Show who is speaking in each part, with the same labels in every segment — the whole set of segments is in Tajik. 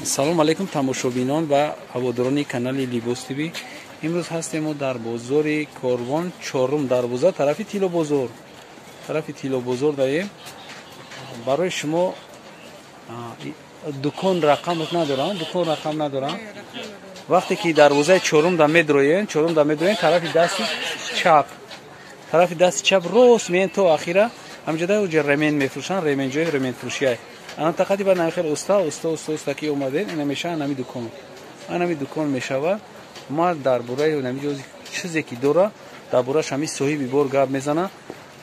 Speaker 1: салом алейкум тамошобинон ва ҳаводорони канали Libos TV. имрӯз ҳастем мо дар бозори Корвон чорум дарвоза тарафи Тило бозор даем. барои шумо дукон рақам надорам. вақте ки дарвозаи чорум да медроен тарафи дасти чап рост меен то ахира ҳамҷода уҷа ремен мефурӯшанд, ременҷои ременфурӯшия. ана тақрибан нахел уста ки омаден ина мешавад нами дукон мешавад. ма дар бораи нами чизе ки дора дар борааш ҳами соҳиби бор гап мезана.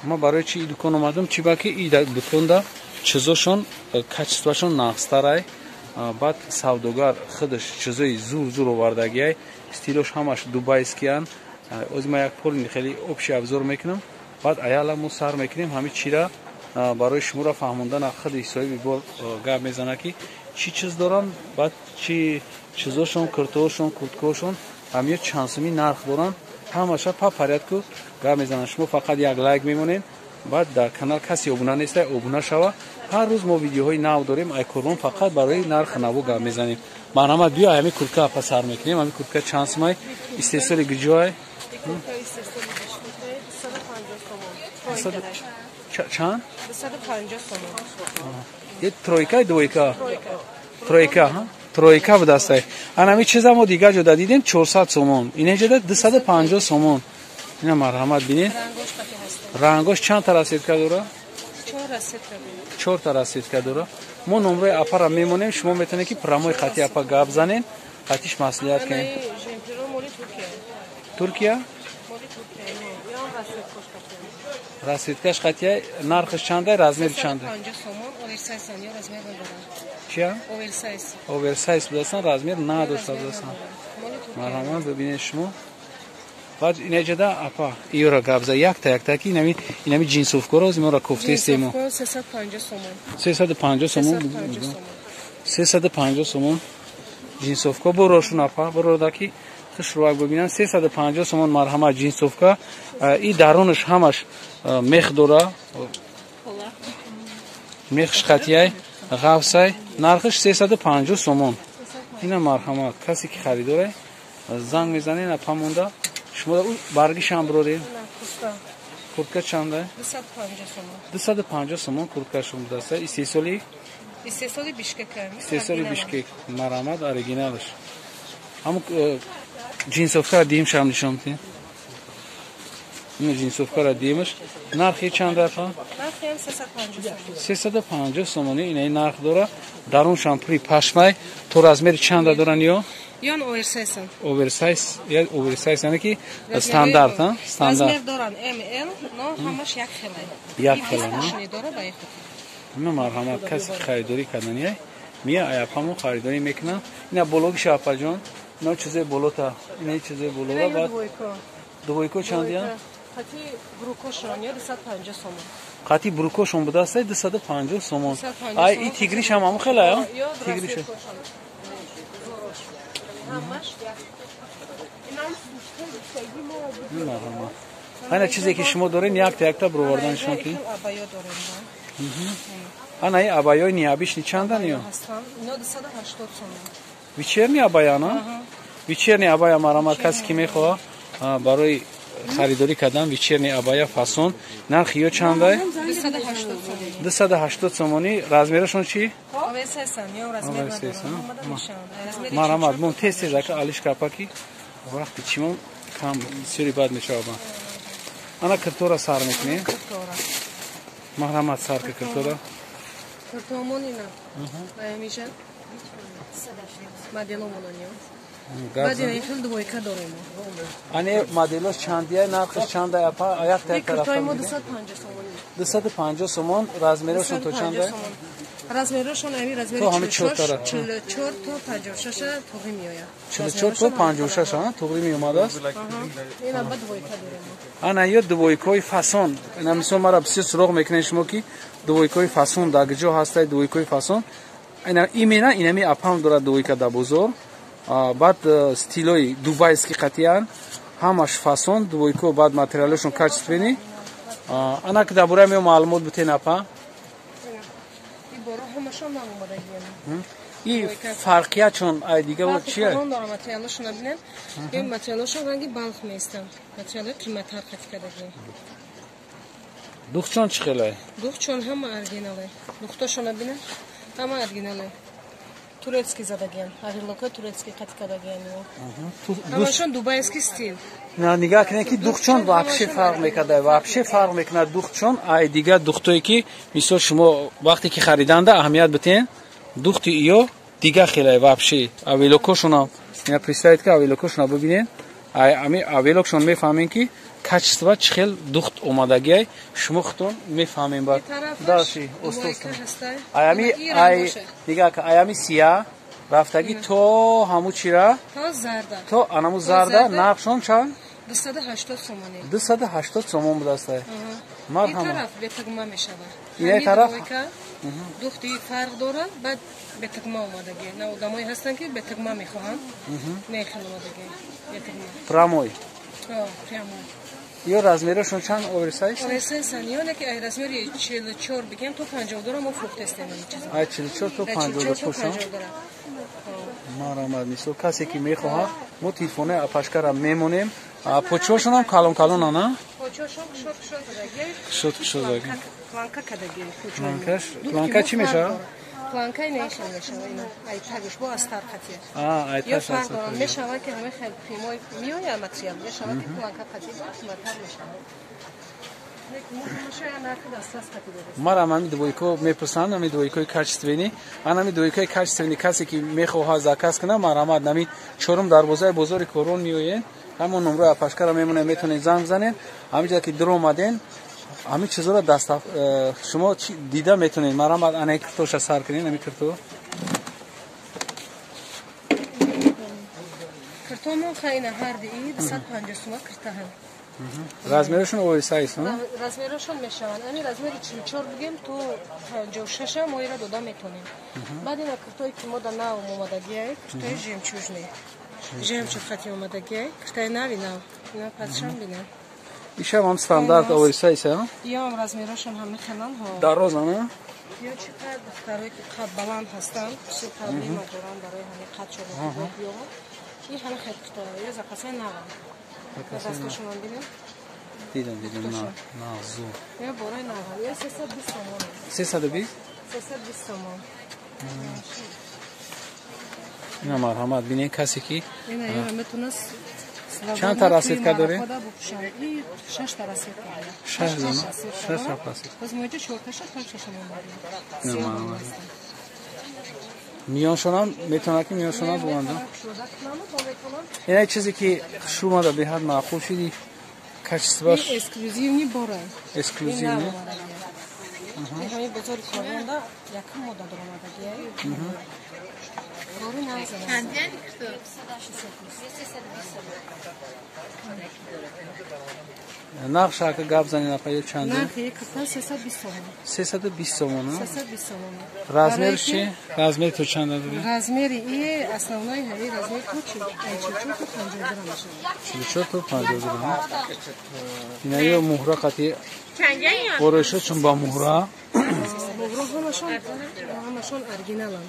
Speaker 1: ма барои чи дукон омадам чи ба ки и дуконда чизошон качествашон нақстарай. баъд савдогар худаш чизои зур овардагиай, стилош ҳамаш дубайскиян. ози ма як полини хеле общий обзор мекунам, баъд аяламу сар мекунем ҳами чира барои шуморо фаҳмондана худи соҳиби бор гап мезана ки чӣ чиз доранд, баъд чӣ чизошон, куртоошон, курткаошон ҳамиё чанд сумӣ нарх доранд. ҳамаша па порядку гап мезананд. шумо фақат як лайк мемонед, баъд дар канал касе обуна нестай обуна шава. ҳар рӯз мо видеоҳои нав дорем. Айкорвон фақат барои нархи наво гап мезанем. марҳамат биё ҳами куртка па сар мекунем. ҳами куртка чанд сумай истеҳсоли гуҷоай чанд?
Speaker 2: 250 сомон.
Speaker 1: тройка двойка? Тройка будастай. Анами чиза мо дигар ҷода дидем 400 сомон. Инеҷода 250 сомон. Ина марҳамат бинед. Рангош чанд та расетка дора? 4 та расетка дора. мо номрои апара мемонем. шумо метавонед ки прамои хати апа гап занед. хатиш маслиҳат кунед. Туркия? расеткаш хатия нархаш чандай, размери чандай?
Speaker 2: 50 сомон, оверсайз ё размер надорам.
Speaker 1: Чия?
Speaker 2: Оверсайз.
Speaker 1: Оверсайз будасан, размер надошта будасан. марҳамат бибинед шумо. баъд инеҷада апа иёра габза якта ки инами ҷинсовкоро озимора кофтестемо. 350 сомон. 350 сомон. ҷинсовка борошун апа бородаки хушрувак бибинанд. 350 сомон марҳамат ҷинсовка. И даронаш ҳамаш мех дора. мехш хатияй ғафсай. нархиш 350 сомон. ина марҳамат. касе ки харидорай занг мезанед апа монда. шумо баргишам бироре. куртка чандай? 250 сомон курткашон будаса. истеҳсоли бишкек. марҳамат оригиналаш. ҳамо ҷинсовка дим шам нишон медиҳед. ин ҷинсовкара димаш нархи чанда апа?
Speaker 2: Нархи
Speaker 1: 350 сомони ина нарх дора. дарун шампури пашмай то размери чанда доран ё?
Speaker 2: Ён оверсайз.
Speaker 1: Оверсайз яъне ки стандарт,
Speaker 2: размер доран ML, но ҳамаш як хелай.
Speaker 1: Як хелай, ина марҳамат. касе ки харидорӣ карданияй мия аяпамо харидорӣ мекунам. ина бологи шапаҷон. ина чизе болота. ина чизе болора баъд двойко чандия?
Speaker 2: Хати брукошон 250 сомон.
Speaker 1: хати брукошон будааст 250 сомон. ай и тигриш ҳам ҳамо хела ё? Тигриш. ана чизе ки шумо доред якта бироварданшон ки. ана и абаёи ниябишни чандан ё?
Speaker 2: 280 сомон.
Speaker 1: вечерни абая, на? вечерни абая марҳамат касе ки мехоҳад барои харидорӣ кардан вечерни абая фасон нархи ё чандай? 280 сомони. размерашон чи? марҳамат мон тез ака алиш капаки вақти чимон кам сиёри бад мешавад. ана киртора сар мекунем. марҳамат сарка киртора.
Speaker 2: Киртомонина. Аймиша. Моделомонанё.
Speaker 1: ане моделош чандия, нархиш чандай апа? Якта тарафа 250 сомон. размерашон то чандай?
Speaker 2: размерашон ами размери 44 то 56 туғри меояд.
Speaker 1: 44 то 56 туғри меомадааст.
Speaker 2: ина ба двойка дорем.
Speaker 1: ана ё двойкои фасон. ина мисол мара бисёр суроғ мекунед шумо ки двойкои фасон дар куҷо ҳастай двойкои фасон. ина имена инами апам дорад двойка дар бозор. баъд стилои дубайски қатиян ҳамаш фасон двойко баъд материалошон качествени. ана ки дар бораи маълумот бутен апа? این فرقیه چون ای دیگه بود چیه؟
Speaker 2: فرق دارم متریالشون ببینن. این متریالشون رنگی بالغ میستن. متریال قیمت‌تر کردگی.
Speaker 1: دوخ چون چی خیلی؟
Speaker 2: دوخ چون هم اورجیناله. دوختاشون ببینن. هم اورجیناله. ترکیه زدگیان. اغلبه ترکیه کاتیکادگیان. همشون دوبایسکی استیل.
Speaker 1: نه نگاه کنید که دوخ چون واپسی فرق میکنه. واپسی فرق میکنه دوخ چون ای دیگه دوختایی که مثلا شما وقتی که خریدنده اهمیت بتین دوختی ایو دیگه خیلی واپسی اویلوکوشون اینا پرستایید که اویلوکوشون ببینین امی اویلوکشون میفهمین که کچسوا چخیل دوخت اومدگی شما خودتون میفهمین بعد داشی استاد ایامی ای دیگه که ایامی سیاه رفتگی تو همو چیرا
Speaker 2: تا زرده
Speaker 1: تو انمو زرده نقشون چند
Speaker 2: 280 سومانی
Speaker 1: 280 سومون بود است
Speaker 2: این طرف به تگما میشود
Speaker 1: این طرف
Speaker 2: دوختی فرق داره بعد به تگما اومدگی نه آدمایی هستن که به تگما میخوان میخوان اومدگی به تگما
Speaker 1: پراموی
Speaker 2: پراموی
Speaker 1: یا رزمیرشون چند اوورسایز
Speaker 2: اوورسایز یعنی که رزمیری 44 بگیم تو 52 ما فروخته است این چیزا
Speaker 1: ای 44 تو 52 پوشون مرامد نیست کسی که میخواد ما تلفن اپاشکارا میمونیم پوچوشون هم کالون کالون نه
Speaker 2: پوچوشون شد دگی پلانکا کدگی
Speaker 1: پلانکا چی میشه
Speaker 2: پلانکای نمیشه اینا ای تاگش با استار خطی
Speaker 1: ای
Speaker 2: یا فرق دارن میشه که همه خیلی قیمای میویا متریال میشه که پلانکا خطی متر میشه
Speaker 1: مرا من دویکو میپسند نمی دویکوی کچستوینی انا می دویکوی کچستوینی کسی که میخواد زاکاس کنه مرامد نمی چورم دروازه بزرگ کورون میوین همون نمره اپاشکارا میمونه میتونین زنگ بزنین همینجا که در اومدین همین چیزا رو دست شما دیده میتونین مرامد انا کرتوش سر کنین نمی کرتو
Speaker 2: کرتومون خیلی هردی 250 سوم کرتهم
Speaker 1: رزمیرشون اوورسایز نه
Speaker 2: رزمیرشون میشون یعنی رزمیر 44 بگیم تو 56 مایره دودا میتونیم بعد اینا کرتوی که مود ناو اومدگی کرتوی جمچوجنی جمچوج خطی اومدگی کرتوی ناوی ناو اینا پسشون بینن
Speaker 1: ایشم هم استاندارد اوورسایز ها
Speaker 2: یا هم رزمیرشون هم میخونن ها
Speaker 1: دروازه نه
Speaker 2: یا چقدر دخترایی که قد بلند هستن سوپر لیما دارن برای همین قد شده بیو این همه خیلی داره یا زکاسه نوام دستشون هم بینن
Speaker 1: دیدم نه زو
Speaker 2: یا برای نوام یا 320 تومان
Speaker 1: 320
Speaker 2: 320 تومان
Speaker 1: اینا مرحمت بینین کسی که
Speaker 2: اینا یا میتونه
Speaker 1: چند تا رسید که داره؟
Speaker 2: 6 تا رسید که
Speaker 1: 6 تا رسید
Speaker 2: باز موجه شورتش تا 6 تومان
Speaker 1: میانشون هم میتونه که میانشون هم بوانده این چیزی که شما دا به هر معقول شدی کچست باش
Speaker 2: این اسکلوزیونی باره
Speaker 1: اسکلوزیونی
Speaker 2: این همین بزرگ کارونده یکم مدد رو آمدگی روری نازنه
Speaker 3: کندیانی کتو
Speaker 1: نقش که گاب زنی نپایی چنده؟
Speaker 2: نقش یک کتن 320 تومان
Speaker 1: 320 تومان
Speaker 2: 320 تومان
Speaker 1: رزمیر چی؟ رزمیر تو چنده داری؟
Speaker 2: رزمیر این основной همی رزمیر تو 44 تو 50 گرم میشه
Speaker 1: 44 تو 50 گرم اینا یه مهره قطعی برایشه چون با مهره
Speaker 2: همشون оригиналан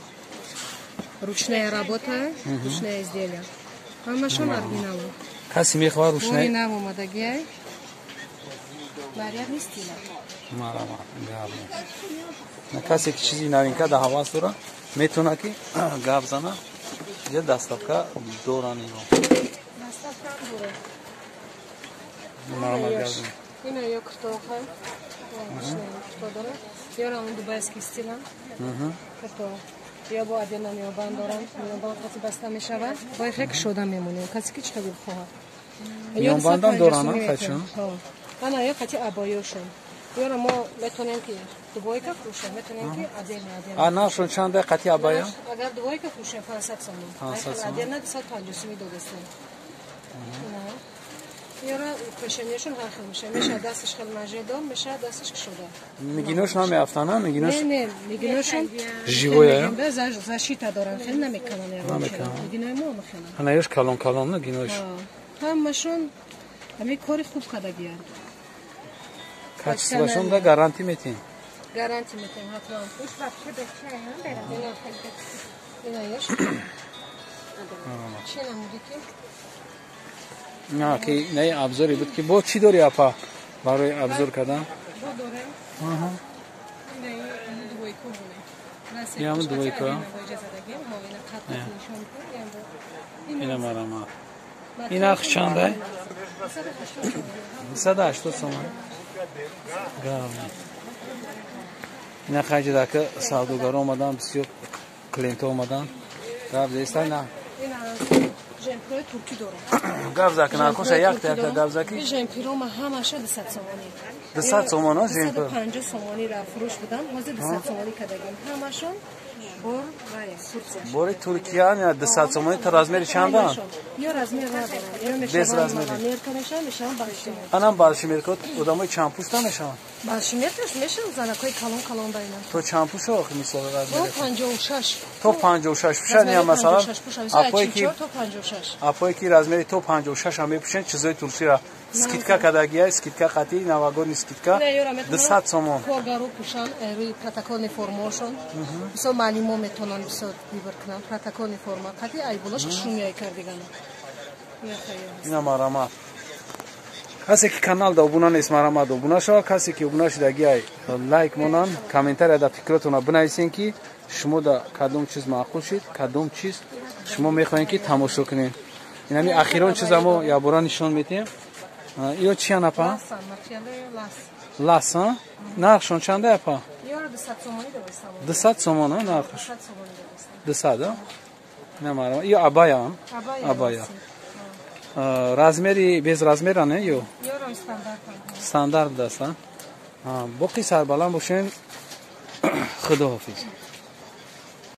Speaker 2: ручная работа ручное изделие همشون оригинал
Speaker 1: کسی میخواد روشنه
Speaker 2: نام اومدگی باید نیستیه
Speaker 1: مرام نه کسی که چیزی نوینکه ده حواس داره میتونه که گاب زنه یه دستافکه دورانی رو مرام گاب زنه
Speaker 2: اینا یا کرتوخه یا رام دوبایسکی استیلن کرتوخ یا با ادینا میابند دارن میابند کسی بسته میشود با یک شده میمونه کسی که چه بخواد
Speaker 1: میابندم دارن خودشون
Speaker 2: انا یا کتی ابایوشون یا ما میتونیم که دوبایکا فروشه میتونیم که ادینا
Speaker 1: ناشون چند قطعی ابایا
Speaker 2: اگر دوبایکا فروشه 500 سوم ادینا 250 سوم دوسته یارا پشنیشون هر خیلی میشه میشه دستش خیلی مجیده میشه دستش شده
Speaker 1: میگینوش نمی افتانه میگینوش
Speaker 2: نه میگینوشون
Speaker 1: جیویا
Speaker 2: زاشیتا دارن خیلی نمیکنن میگینای ما میخونن
Speaker 1: انایش کالون کالون نه گینوش
Speaker 2: همشون همه کاری خوب کردگیان
Speaker 1: کچسباشون دا گارانتی میتین
Speaker 2: گارانتی میتین حتما اینا یش چی نمودی که
Speaker 1: نه که نه ابزاری بود که با چی داری اپا برای ابزار کردن
Speaker 2: bu dönem ne duvoy ko bune
Speaker 1: ya mı duvoy ko اینا مرama اینا خشانده 180 soman gavni اینا خرج داکه savdogar olmadan bisiyor klient olmadan gav değilse ne
Speaker 2: جمپیرای ترکی دارم.
Speaker 1: گاوزاکی ناکوشه یک تا گاوزاکی.
Speaker 2: جمپیرام همشه 200 سومانی.
Speaker 1: 200 سومان ها جمپیر.
Speaker 2: 250 سومانی را فروش بدم. حاضر 200 سومانی کردیم. همشون بور
Speaker 1: بوری ترکیه نه 200 سومانی تا رزمری چنده؟
Speaker 2: یا رزمر ندارم. یا میشه امریکانشان میشن بالشمیر.
Speaker 1: آنام بالشمیر کد ادامای چامپوش تا میشن.
Speaker 2: بالشمیر توش میشن زنکای کلون داینا.
Speaker 1: تو چامپوش آخه میسازه رزمری.
Speaker 2: تو 56.
Speaker 1: تو 56 پوشن یا مثلا
Speaker 2: اپایی کی تو 56.
Speaker 1: اپایی کی رزمری تو 56 هم میپوشن چیزای ترکی را скидка кадагия скидка қати новогодний скидка 200 сомон
Speaker 2: когару пушан روی протокольный формошон со малимо метонан бисо вибор кунам протокольный форма қати ай булаш шумяй кардиган
Speaker 1: ина марама касе ки канал да обуна нест марама да обуна шава касе ки обуна шидаги ай лайк монан комментария да фикратона бинависен ки шумо да кадом чиз маъқул шид кадом чиз шумо мехоҳем ки тамошо кунем инами ахирон чизамо ябора нишон метем iyo چی نپا؟ لاس ها؟ نرخشون چنده اپا؟ 200 سومون ها نرخش 200 ها؟ نمارم iyo abaya هم؟ abaya رزمری bez رزمرانه یو؟ استاندارد دست ها؟ باقی سربالان باشین خداحافظ